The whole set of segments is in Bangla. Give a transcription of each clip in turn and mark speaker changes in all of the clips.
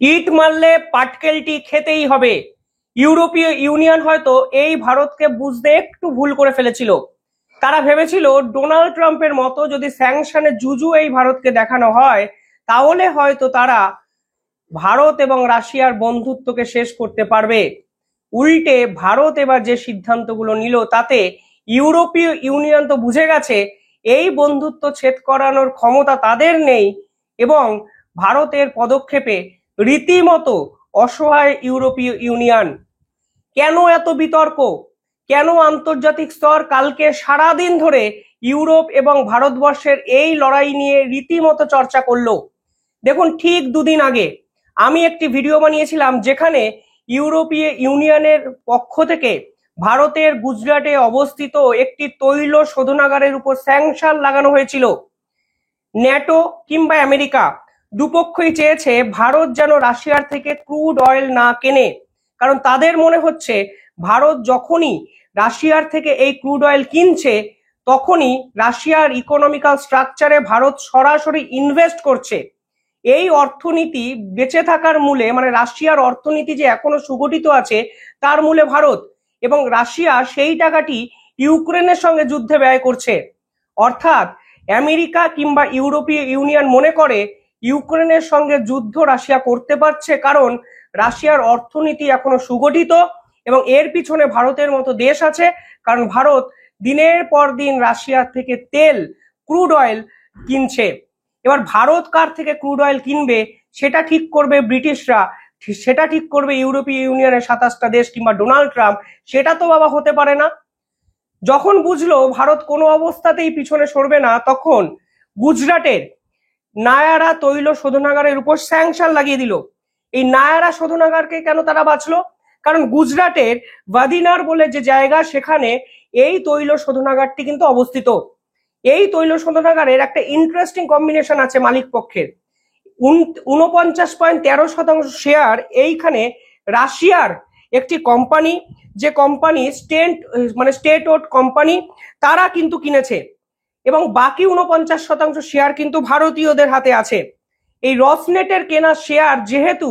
Speaker 1: ইট মারলে পাটকেলটি খেতেই হবে। ইউরোপীয় ইউনিয়ন হয়তো এই ভারতকে বুঝতে একটু ভুল করে ফেলেছিল। তারা ভেবেছিল ডোনাল্ড ট্রাম্পের মতো যদি স্যাংশনে জুজু এই ভারতকে দেখানো হয় তাহলে হয়তো তারা ভারত এবং রাশিয়ার বন্ধুত্বকে শেষ করতে পারবে। উল্টে ভারত এবার যে সিদ্ধান্তগুলো নিল তাতে ইউরোপীয় ইউনিয়ন তো বুঝে গেছে এই বন্ধুত্ব ছেদ করানোর ক্ষমতা তাদের নেই, এবং ভারতের পদক্ষেপে রীতিমতো অসহায় ইউরোপীয় ইউনিয়ন। কেন এত বিতর্ক? কেন আন্তর্জাতিক স্তর কালকে সারাদিন ধরে ইউরোপ এবং ভারতবর্ষের এই লড়াই নিয়ে রীতিমতো চর্চা করলো? দেখুন, ঠিক দুদিন আগে আমি একটি ভিডিও বানিয়েছিলাম যেখানে ইউরোপীয় ইউনিয়নের পক্ষ থেকে ভারতের গুজরাটে অবস্থিত একটি তৈল শোধনাগারের উপর স্যাংশন লাগানো হয়েছিল। ন্যাটো কিংবা আমেরিকা দুপক্ষই চেয়েছে ভারত যেন রাশিয়ার থেকে ক্রুড অয়েল না কেনে, কারণ তাদের মনে হচ্ছে ভারত যখনই রাশিয়ার থেকে এই ক্রুড অয়েল কিনছে তখনই রাশিয়ার ইকোনমিক্যাল স্ট্রাকচারে ভারত সরাসরি ইনভেস্ট করছে। এই অর্থনীতি বেঁচে থাকার মূলে, মানে রাশিয়ার অর্থনীতি যে এখনো সুগঠিত আছে তার মূলে ভারত, এবং রাশিয়া সেই টাকাটি ইউক্রেনের সঙ্গে যুদ্ধে ব্যয় করছে। অর্থাৎ আমেরিকা কিংবা ইউরোপীয় ইউনিয়ন মনে করে ইউক্রেনের সঙ্গে যুদ্ধ রাশিয়া করতে পারছে কারণ রাশিয়ার অর্থনীতি এখনো সুগঠিত, এবং এর পিছনে ভারতের মতো দেশ আছে, কারণ ভারত দিনের পর দিন রাশিয়ার থেকে তেল, ক্রুড অয়েল কিনছে। এবার ভারত কার থেকে ক্রুড অয়েল কিনবে সেটা ঠিক করবে ব্রিটিশরা, সেটা ঠিক করবে ইউরোপীয় ইউনিয়নের 27টা দেশ কিংবা ডোনাল্ড ট্রাম্প। সেটা তো বাবা হতে পারে না। যখন বুঝলো ভারত কোনো অবস্থাতেই পিছনে সরবে না, তখন গুজরাটের নায়ারা তৈল শোধনাগারের উপর স্যাংশন লাগিয়ে দিল। এই নায়ারা শোধনাগারকে কেন তারা বাঁচলো? কারণ গুজরাটের ভাদিনার বলে যে জায়গা, সেখানে এই তৈল শোধনাগারটি কিন্তু অবস্থিত। এই তৈল শোধনাগারের একটা ইন্টারেস্টিং কম্বিনেশন আছে মালিক পক্ষের। 49.13% শেয়ার এইখানে রাশিয়ার একটি কোম্পানি, যে কোম্পানি স্টেট ওড কোম্পানি, তারা কিন্তু কিনেছে, এবং বাকি 49% শেয়ার কিন্তু ভারতীয়দের হাতে আছে। এই রসনেটের কেনা শেয়ার যেহেতু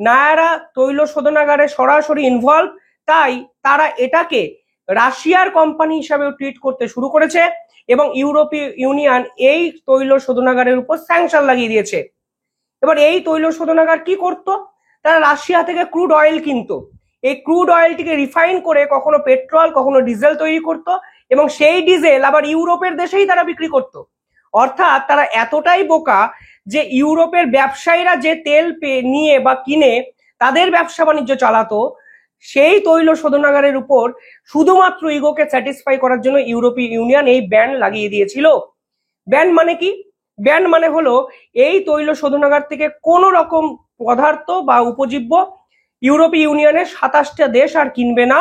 Speaker 1: নায়ারা তৈল শোধনাগারে সরাসরি ইনভলভ, তাই তারা এটাকে রাশিয়ার কোম্পানি হিসাবেও ট্রিট করতে শুরু করেছে, এবং ইউরোপীয় ইউনিয়ন এই তৈল শোধনাগারের উপর স্যাংশন লাগিয়ে দিয়েছে। এবার এই তৈল শোধনাগার কি করত? তারা রাশিয়া থেকে ক্রুড অয়েল কিনতো। এই ক্রুড অয়েলটিকে রিফাইন করে কখনো পেট্রোল কখনো ডিজেল তৈরি করত, এবং সেই ডিজেল আবার ইউরোপের দেশেই তারা বিক্রি করত। অর্থাৎ তারা এতটাই বোকা যে ইউরোপের ব্যবসায়ীরা যে তেল নিয়ে বা কিনে তাদের ব্যবসা বাণিজ্য চালাতো, সেই তৈল শোধনাগারের উপর শুধুমাত্র ইগোকে স্যাটিসফাই করার জন্য ইউরোপীয় ইউনিয়ন এই ব্যান লাগিয়ে দিয়েছিল। ব্যান মানে কি? ব্যান মানে হলো এই তৈল শোধনাগার থেকে কোন রকম পদার্থ বা উপজীব্য ইউরোপীয় ইউনিয়নের 27টা দেশ আর কিনবে না।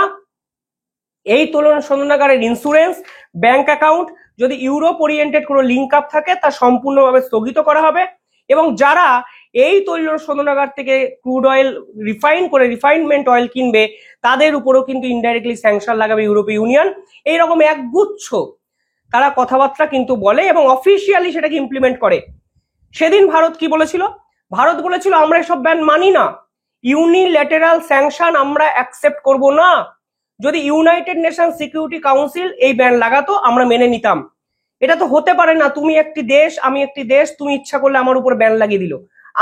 Speaker 1: এই তৈল শোধনাগারের ইন্স্যুরেন্স, ব্যাংক অ্যাকাউন্ট যদি ইউরোপ ওরিয়েন্টেড কোনো লিঙ্ক আপ থাকে তা সম্পূর্ণভাবে স্থগিত করা হবে, এবং যারা এই তৈল শোধনাগার থেকে ক্রুড অয়েল রিফাইন করে রিফাইনমেন্ট অয়েল কিনবে তাদের উপরও কিন্তু ইনডাইরেক্টলি স্যাংশন লাগাবে ইউরোপীয় ইউনিয়ন। এইরকম একগুচ্ছ তারা কথাবার্তা কিন্তু বলে এবং অফিসিয়ালি সেটাকে ইমপ্লিমেন্ট করে। সেদিন ভারত কি বলেছিল? ভারত বলেছিল আমরা এসব ব্যান মানি না, ইউনিল্যাটারাল স্যাংশন আমরা অ্যাকসেপ্ট করব না। যদি ইউনাইটেড নেশন সিকিউরিটি কাউন্সিল এই ব্যান লাগাতো আমরা মেনে নিতাম। এটা তো হতে পারে না, তুমি একটি দেশ আমি একটি দেশ, তুমি ইচ্ছা করলে আমার উপর ব্যান লাগিয়ে দিল,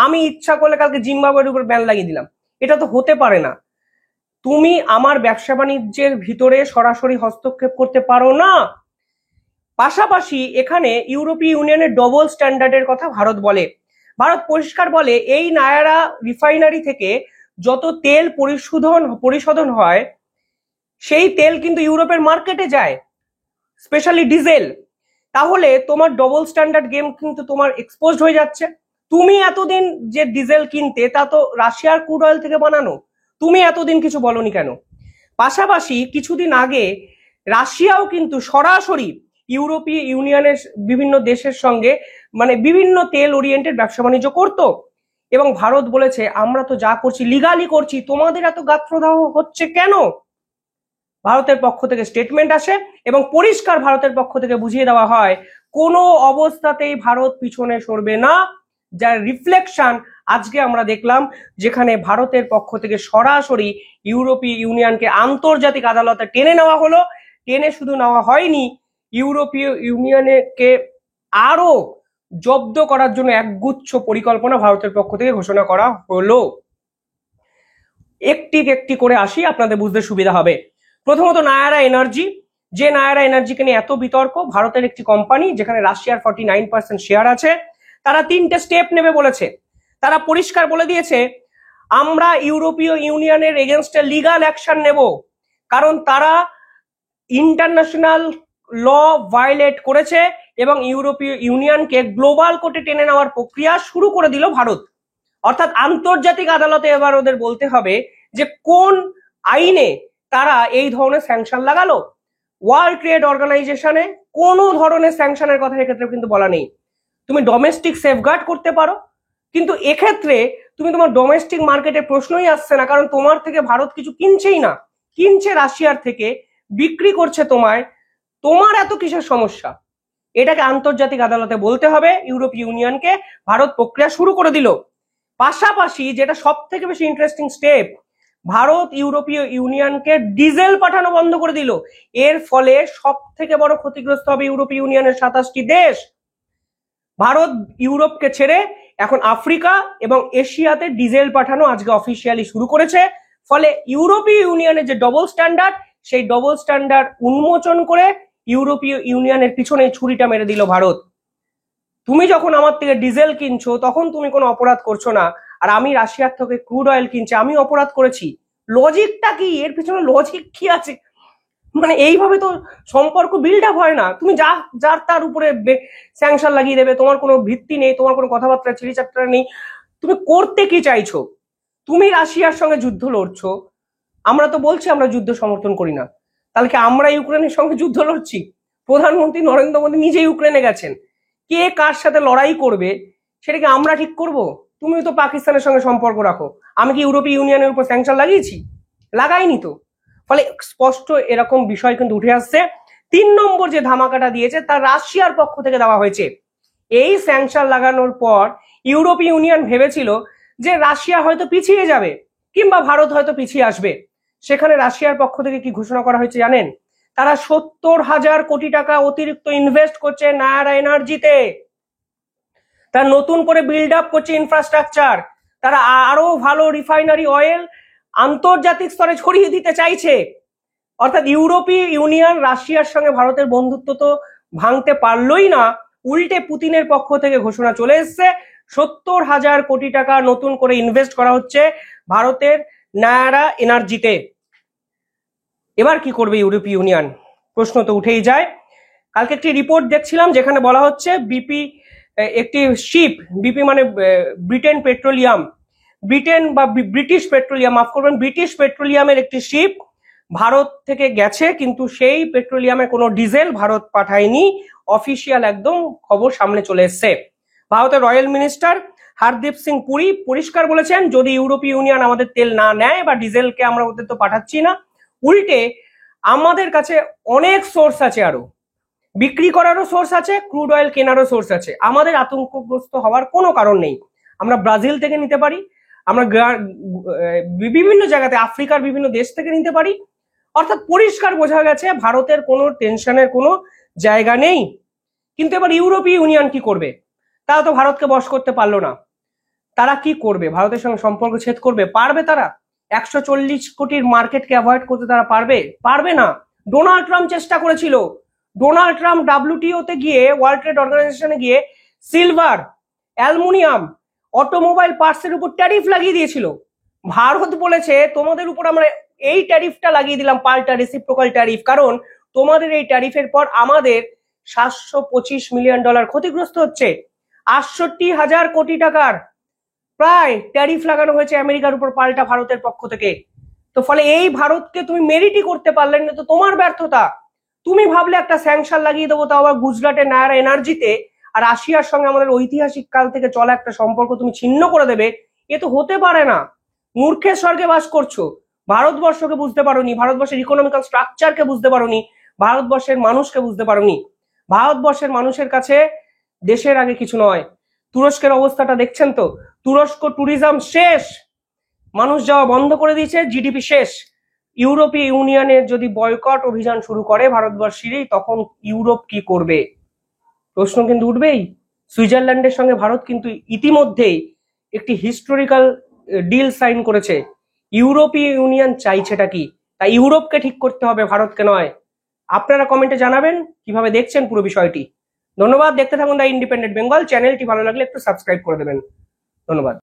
Speaker 1: আমি ইচ্ছা করলে কালকে জিম্বাবুয়ের উপর ব্যান লাগিয়ে দিলাম। এটা তো হতে পারে না। তুমি আমার ব্যবসা বাণিজ্যের ভিতরে সরাসরি হস্তক্ষেপ করতে পারো না। পাশাপাশি এখানে ইউরোপীয় ইউনিয়নের ডবল স্ট্যান্ডার্ডের কথা ভারত বলে। ভারত পরিষ্কার বলে এই নায়ারা রিফাইনারি থেকে যত তেল পরিশোধন হয় সেই তেল কিন্তু ইউরোপের মার্কেটে যায়, স্পেশালি ডিজেল। তাহলে তোমার ডবল স্ট্যান্ডার্ড গেম কিন্তু তোমার এক্সপোজড হয়ে যাচ্ছে। তুমি এতদিন যে ডিজেল কিনতে তা তো রাশিয়ার ক্রুড অয়েল থেকে বানানো, তুমি এতদিন কিছু বলনি কেন? পাশাপাশি কিছুদিন আগে রাশিয়াও কিন্তু সরাসরি ইউরোপীয় ইউনিয়নের বিভিন্ন দেশের সঙ্গে মানে বিভিন্ন তেল ওরিয়েন্টেড ব্যবসা বাণিজ্য করতো, এবং ভারত বলেছে আমরা তো যা করছি লিগালি করছি, তোমাদের এত গাত্রদাহ হচ্ছে কেন? ভারতের পক্ষ থেকে স্টেটমেন্ট আসে এবং পরিষ্কার ভারতের পক্ষ থেকে বুঝিয়ে দেওয়া হয় কোনো অবস্থাতেই ভারত পিছনে সরবে না, যার রিফ্লেকশন আজকে আমরা দেখলাম যেখানে ভারতের পক্ষ থেকে সরাসরি ইউরোপীয় ইউনিয়নকে আন্তর্জাতিক আদালতে টেনে নেওয়া হলো। টেনে শুধু নেওয়া হয়নি, ইউরোপীয় ইউনিয়নকে আরো জব্দ করার জন্য একগুচ্ছ পরিকল্পনা ভারতের পক্ষ থেকে ঘোষণা করা হলো। একটি একটি করে আসি, আপনাদের বুঝতে সুবিধা হবে। প্রথমত নায়ারা এনার্জি, যে নায়ারা এনার্জিকে নিয়ে এত বিতর্ক, ভারতের একটি কোম্পানি যেখানে রাশিয়ার 49% শেয়ার আছে, তারা 3টে স্টেপ নেবে বলেছে। তারা পরিষ্কার বলে দিয়েছে আমরা ইউরোপীয় ইউনিয়নের এগেনস্টে লিগাল অ্যাকশন নেব, কারণ তারা ইন্টারন্যাশনাল ল ভায়োলেট করেছে এবং ইউরোপীয় ইউনিয়নকে গ্লোবাল কোর্টে টেনে নেওয়ার প্রক্রিয়া শুরু করে দিল ভারত। অর্থাৎ আন্তর্জাতিক আদালতে এবার ওদের বলতে হবে যে কোন আইনে তারা এই ধরনের স্যাংশন লাগালো। ওয়ার্ল্ড ট্রেড অর্গানাইজেশনে কোনো ধরনের স্যাংশনের কথা এক্ষেত্রে কিন্তু বলা নেই। তুমি ডোমেস্টিক সেফগার্ড করতে পারো, কিন্তু এক্ষেত্রে তুমি তোমার ডোমেস্টিক মার্কেটে প্রশ্নই আসছে না, কারণ তোমার থেকে ভারত কিছু কিনছেই না, কিনছে রাশিয়ার থেকে, বিক্রি করছে তোমায়। তোমার এত কিসের সমস্যা? এটাকে আন্তর্জাতিক আদালতে বলতে হবে ইউরোপীয় ইউনিয়নকে। ভারত প্রক্রিয়া শুরু করে দিল। পাশাপাশি যেটা সব থেকে বেশি ইন্টারেস্টিং স্টেপ, ভারত ইউরোপীয় ইউনিয়নকে ডিজেল পাঠানো বন্ধ করে দিল। এর ফলে সব থেকে বড় ক্ষতিগ্রস্ত হবে ইউরোপীয় ইউনিয়নের 27টি দেশ। ভারত ইউরোপকে ছেড়ে এখন আফ্রিকা এবং এশিয়াতে ডিজেল পাঠানো আজকে অফিসিয়ালি শুরু করেছে। ফলে ইউরোপীয় ইউনিয়নের যে ডবল স্ট্যান্ডার্ড, সেই ডবল স্ট্যান্ডার্ড উন্মোচন করে ইউরোপীয় ইউনিয়নের পিছনে ছুরিটা মেরে দিল ভারত। তুমি যখন আমার থেকে ডিজেল কিনছো তখন তুমি কোনো অপরাধ করছো না, আর আমি রাশিয়ার থেকে ক্রুড অয়েল কিনছি, আমি অপরাধ করেছি। লজিকটা কি? এর পিছনে লজিক কি আছে? মানে এইভাবে তো সম্পর্ক বিল্ড আপ হয় না। তুমি যার তার উপরে স্যাংশন লাগিয়ে দেবে, তোমার কোনো ভিত্তি নেই, তোমার কোনো কথাবার্তা চিড়িচাপটা নেই। তুমি করতে কি চাইছো? তুমি রাশিয়ার সঙ্গে যুদ্ধ লড়ছো, আমরা তো বলছি আমরা যুদ্ধ সমর্থন করি না, তাহলে কি আমরা ইউক্রেনের সঙ্গে যুদ্ধ লড়ছি? প্রধানমন্ত্রী নরেন্দ্র মোদী নিজে ইউক্রেনে গেছেন। কে কার সাথে লড়াই করবে সেটাকে আমরা ঠিক করব? তুমি তো পাকিস্তানের সঙ্গে সম্পর্ক রাখো, আমি কি ইউরোপীয় ইউনিয়নের উপর স্যাংশন লাগিয়েছি? লাগাইনি তো। ফলে স্পষ্ট এরকম বিষয় কিন্তু উঠে আসছে। 3 নম্বর যে ধামাকাটা দিয়েছে তা রাশিয়ার পক্ষ থেকে দেওয়া হয়েছে। এই স্যাংশন লাগানোর পর ইউরোপীয় ইউনিয়ন ভেবেছিল যে রাশিয়া হয়তো পিছিয়ে যাবে কিংবা ভারত হয়তো পিছিয়ে আসবে। সেখানে রাশিয়ার পক্ষ থেকে কি ঘোষণা করা হয়েছে জানেন? তারা 70,000 কোটি টাকা অতিরিক্ত ইনভেস্ট করছে নায়ারা এনার্জিতে। তারা নতুন করে বিল্ড আপ করছে ইনফ্রাস্ট্রাকচার। তারা আরো ভালো রিফাইনারি অয়েল আন্তর্জাতিক স্তরে ছড়িয়ে দিতে চাইছে। অর্থাৎ ইউরোপীয় ইউনিয়ন রাশিয়ার সঙ্গে ভারতের বন্ধুত্ব তো ভাঙতে পারলই না, উল্টে পুতিনের পক্ষ থেকে ঘোষণা চলে এসছে 70,000 কোটি টাকা নতুন করে ইনভেস্ট করা হচ্ছে ভারতের নায়ারা এনার্জিতে। এবার কি করবে ইউরোপীয় ইউনিয়ন? প্রশ্ন তো উঠেই যায়। কালকে একটি রিপোর্ট দেখছিলাম যেখানে বলা হচ্ছে বিপি, একটি শিপ, বিপি মানে ব্রিটেন পেট্রোলিয়াম, ব্রিটেন বা ব্রিটিশ পেট্রোলিয়াম, মাফ করবেন, ব্রিটিশ পেট্রোলিয়ামের একটি শিপ ভারত থেকে গেছে, কিন্তু সেই পেট্রোলিয়ামে কোনো ডিজেল ভারত পাঠায়নি। অফিসিয়াল একদম খবর সামনে চলে এসছে। ভারতের রয়্যাল মিনিস্টার হরদীপ সিং পুরী পরিষ্কার বলেছেন যদি ইউরোপীয় ইউনিয়ন আমাদের তেল না নেয় বা ডিজেলকে আমরা ওদের তো পাঠাচ্ছি না, উল্টে আমাদের কাছে অনেক সোর্স আছে, আরো বিক্রি করারও সোর্স আছে, ক্রুড অয়েল কেনারও সোর্স আছে। আমাদের আতঙ্কগ্রস্ত হওয়ার কোনো কারণ নেই। আমরা ব্রাজিল থেকে নিতে পারি, আমরা বিভিন্ন জায়গাতে আফ্রিকার বিভিন্ন দেশ থেকে নিতে পারি। অর্থাৎ পরিষ্কার বোঝা গেছে ভারতের কোনো টেনশনের কোনো জায়গা নেই। কিন্তু এবার ইউরোপীয় ইউনিয়ন কি করবে? তারা তো ভারতকে বশ করতে পারলো না। তারা কি করবে? ভারতের সঙ্গে সম্পর্ক ছেদ করবে? পারবে তারা? 140 কোটির মার্কেটকে অ্যাভয়েড করতে তারা পারবে? পারবে না। ডোনাল্ড ট্রাম্প চেষ্টা করেছিল। ডোনাল্ড ট্রাম্প WTO-তে গিয়ে, ওয়ার্ল্ড ট্রেড অর্গানাইজেশনে গিয়ে সিলভার, অ্যালুমিনিয়াম, অটোমোবাইল পার্টসের উপর ট্যারিফ লাগিয়ে দিয়েছিল। ভারত বলেছে তোমাদের উপর আমরা এই ট্যারিফটা লাগিয়ে দিলাম, পাল্টা রেসিপ্রোকাল ট্যারিফ, কারণ তোমাদের এই ট্যারিফের পর আমাদের $725 মিলিয়ন ক্ষতিগ্রস্ত হচ্ছে। 68,000 কোটি টাকার প্রায় ট্যারিফ লাগানো হয়েছে আমেরিকার উপর পাল্টা ভারতের পক্ষ থেকে। তো ফলে এই ভারতকে তুমি মেরিটই করতে পারলেন না, তো তোমার ব্যর্থতা। তুমি ভাবলে একটা স্যাংশন লাগিয়ে দেবো, তাও আবার গুজরাটের নায়ারা এনার্জিতে, আর রাশিয়ার সঙ্গে আমাদের ঐতিহাসিক কাল থেকে চলা একটা সম্পর্ক তুমি ছিন্ন করে দেবে। এ তো হতে পারে না। মূর্খের স্বর্গে বাস করছো। ভারতবর্ষকে বুঝতে পারোনি, ভারতবর্ষের ইকোনমিক্যাল স্ট্রাকচারকে বুঝতে পারোনি, ভারতবর্ষের মানুষকে বুঝতে পারোনি। ভারতবর্ষের মানুষের কাছে দেশের আগে কিছু নয়। তুরস্কের অবস্থাটা দেখছেন তো, তুরস্ক ট্যুরিজম শেষ, মানুষ যাওয়া বন্ধ করে দিয়েছে, জিডিপি শেষ। ইউরোপীয় ইউনিয়নের যদি বয়কট অভিযান শুরু করে ভারতবর্ষেরই, তখন ইউরোপ কি করবে প্রশ্ন কিন্তু উঠবেই। সুইজারল্যান্ডের সঙ্গে ভারত কিন্তু ইতিমধ্যেই একটি হিস্টোরিক্যাল ডিল সাইন করেছে। ইউরোপীয় ইউনিয়ন চাইছেটা কি? তাই ইউরোপকে ঠিক করতে হবে, ভারতকে নয়। আপনারা কমেন্টে জানাবেন কিভাবে দেখছেন পুরো বিষয়টি। ধন্যবাদ, দেখতে থাকুন দ্য ইন্ডিপেন্ডেন্ট বেঙ্গল। চ্যানেলটি ভালো লাগলে একটু সাবস্ক্রাইব করে দেবেন। ধন্যবাদ।